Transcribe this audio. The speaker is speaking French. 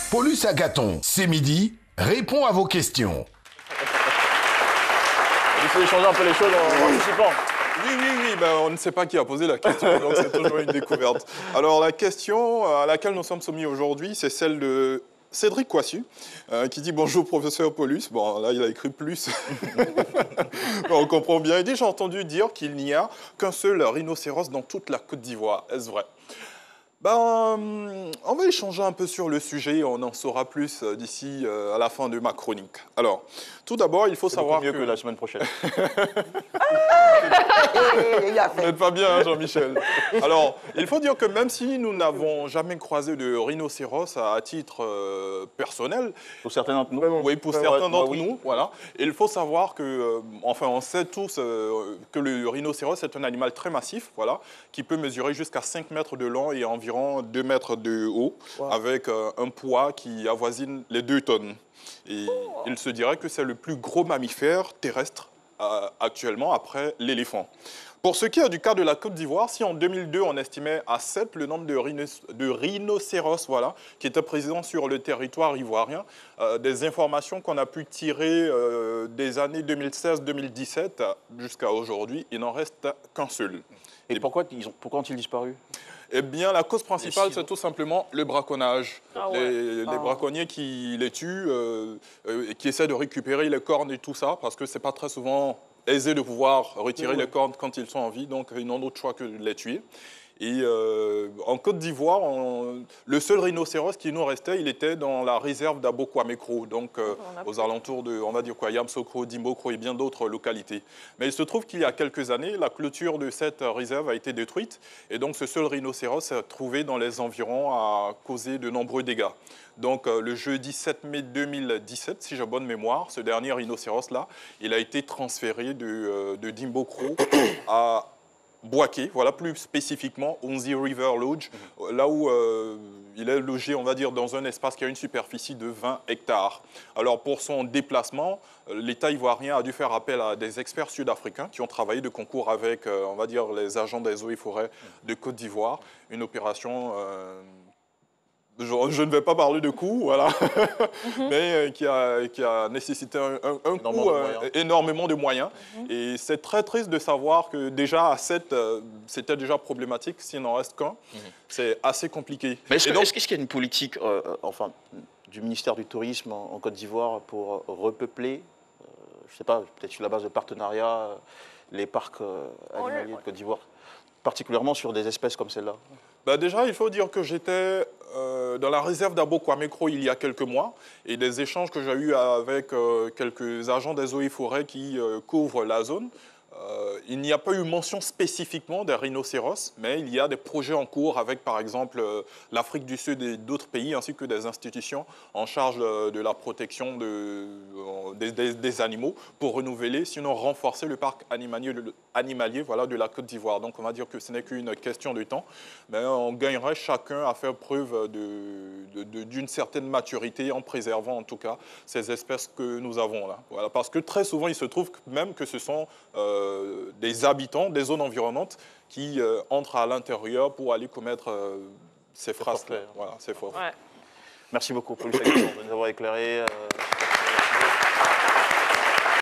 Paulus Agathon, c'est midi, répond à vos questions. Il faut échanger un peu les choses en participant. Oui, ben, on ne sait pas qui a posé la question, donc c'est toujours une découverte. Alors la question à laquelle nous sommes soumis aujourd'hui, c'est celle de Cédric Coissu, qui dit « Bonjour professeur Paulus ». Bon, là, il a écrit plus. On comprend bien. Il dit « J'ai entendu dire qu'il n'y a qu'un seul rhinocéros dans toute la Côte d'Ivoire. Est-ce vrai ?» Ben, on va échanger un peu sur le sujet et on en saura plus d'ici à la fin de ma chronique. Alors, tout d'abord, il faut savoir mieux que la semaine prochaine. Vous n'êtes pas bien, hein, Jean-Michel. Alors, il faut dire que même si nous n'avons jamais croisé de rhinocéros à titre personnel, pour certains d'entre nous, oui, pour certains d'entre nous, voilà. Il faut savoir que, enfin, on sait tous que le rhinocéros est un animal très massif, voilà, qui peut mesurer jusqu'à 5 mètres de long et environ 2 mètres de haut, avec un poids qui avoisine les 2 tonnes. Et il se dirait que c'est le plus gros mammifère terrestre actuellement après l'éléphant. Pour ce qui est du cas de la Côte d'Ivoire, si en 2002 on estimait à 7 le nombre de rhinocéros voilà, qui étaient présents sur le territoire ivoirien, des informations qu'on a pu tirer des années 2016-2017 jusqu'à aujourd'hui, il n'en reste qu'un seul. Et pourquoi ont-ils disparu? Eh bien, la cause principale, c'est tout simplement le braconnage. Les Ah. braconniers qui les tuent, qui essaient de récupérer les cornes et tout ça, parce que c'est pas très souvent aisé de pouvoir retirer les cornes quand ils sont en vie, donc ils n'ont d'autre choix que de les tuer. Et en Côte d'Ivoire, le seul rhinocéros qui nous restait, il était dans la réserve d'Abokwamekro, donc aux alentours de, on va dire quoi, Yamsokro, Dimbokro et bien d'autres localités. Mais il se trouve qu'il y a quelques années, la clôture de cette réserve a été détruite, et donc ce seul rhinocéros s'est trouvé dans les environs à causer de nombreux dégâts. Donc le jeudi 7 mai 2017, si j'ai bonne mémoire, ce dernier rhinocéros-là, il a été transféré de Dimbokro à Bouaké, voilà plus spécifiquement Onzi River Lodge, là où il est logé, on va dire, dans un espace qui a une superficie de 20 hectares. Alors pour son déplacement, l'État ivoirien a dû faire appel à des experts sud-africains qui ont travaillé de concours avec, on va dire, les agents des eaux et forêts de Côte d'Ivoire, une opération... Je ne vais pas parler de coût, voilà, mais qui a nécessité un coût, énormément de moyens. Et c'est très triste de savoir que déjà à 7, c'était déjà problématique, s'il n'en reste qu'un. C'est assez compliqué. Mais est-ce qu'il y a une politique enfin, du ministère du Tourisme en Côte d'Ivoire pour repeupler, je ne sais pas, peut-être sur la base de partenariat, les parcs animaliers de Côte d'Ivoire, particulièrement sur des espèces comme celle-là? Bah déjà, il faut dire que j'étais dans la réserve d'Abokwamekro il y a quelques mois et des échanges que j'ai eus avec quelques agents des eaux et forêts qui couvrent la zone. Il n'y a pas eu mention spécifiquement des rhinocéros, mais il y a des projets en cours avec, par exemple, l'Afrique du Sud et d'autres pays, ainsi que des institutions en charge de la protection des animaux pour renouveler, sinon renforcer le parc animalier voilà, de la Côte d'Ivoire. Donc on va dire que ce n'est qu'une question de temps, mais on gagnerait chacun à faire preuve d'une certaine maturité en préservant en tout cas ces espèces que nous avons là. Voilà, parce que très souvent, il se trouve même que ce sont des habitants des zones environnantes qui entrent à l'intérieur pour aller commettre ces phrases. Voilà, c'est fort. Ouais. Merci beaucoup pour de nous avoir éclairé.